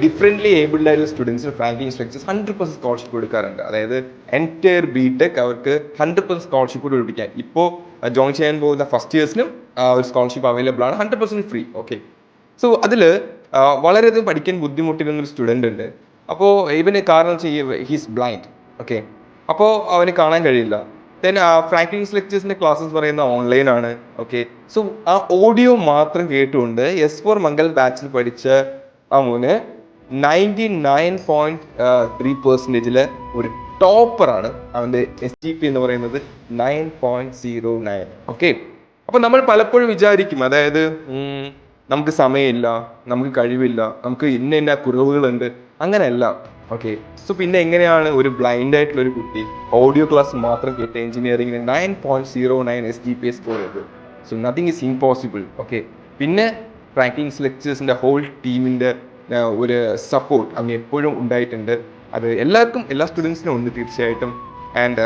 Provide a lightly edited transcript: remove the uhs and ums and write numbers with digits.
Differently abled ആയിട്ടുള്ള സ്റ്റുഡൻസിന് Franklin structures 100% scholarship കൊടുക്കാറുണ്ട്. അതായത് എൻറ്റയർ ബിടെക് അവർക്ക് 100% സ്കോളർഷിപ്പ് കൊടുപ്പിക്കാൻ ഇപ്പോൾ ജോയിൻ ചെയ്യാൻ പോകുന്ന ഫസ്റ്റ് ഇയേഴ്സിനും ഒരു സ്കോളർഷിപ്പ് അവൈലബിൾ ആണ്, 100% ഫ്രീ. ഓക്കെ, സോ അതിൽ വളരെയധികം പഠിക്കാൻ ബുദ്ധിമുട്ടിരുന്നൊരു സ്റ്റുഡൻ്റ് ഉണ്ട്. അപ്പോൾ ഇവന് കാരണം ഹീസ് ബ്ലൈൻഡ്. ഓക്കെ, അപ്പോൾ അവന് കാണാൻ കഴിയില്ല. ദെൻ ഫ്രാങ്ക്ലിൻ ലെക്ചേഴ്സിൻ്റെ ക്ലാസ്സസ് പറയുന്ന ഓൺലൈനാണ്. ഓക്കെ, സോ ആ ഓഡിയോ മാത്രം കേട്ടുകൊണ്ട് S4 മംഗൽ ബാച്ചിൽ പഠിച്ച മോന് 99.3% ഒരു ടോപ്പറാണ്. അവൻ്റെ SGP എന്ന് പറയുന്നത് 9.09. ഓക്കെ, അപ്പോൾ നമ്മൾ പലപ്പോഴും വിചാരിക്കും, അതായത് നമുക്ക് സമയമില്ല, നമുക്ക് കഴിവില്ല, നമുക്ക് ഇന്ന കുറവുകളുണ്ട്, അങ്ങനെയല്ല. ഓക്കെ, സോ പിന്നെ എങ്ങനെയാണ് ഒരു ബ്ലൈൻഡ് ആയിട്ടുള്ള ഒരു കുട്ടി ഓഡിയോ ക്ലാസ് മാത്രം കേട്ട് എഞ്ചിനീയറിംഗിന് 9.09 SGP സ്കോർ ചെയ്ത്? So nothing is impossible. Okay, പിന്നെ ഫ്രാങ്ക്ലിൻ ലെക്ചേഴ്സിൻ്റെ ഹോൾ ടീമിൻ്റെ ഒരു സപ്പോർട്ട് അങ്ങ് എപ്പോഴും ഉണ്ടായിട്ടുണ്ട്. അത് എല്ലാവർക്കും, എല്ലാ സ്റ്റുഡൻസിനും ഉണ്ട് തീർച്ചയായിട്ടും. ആൻഡ്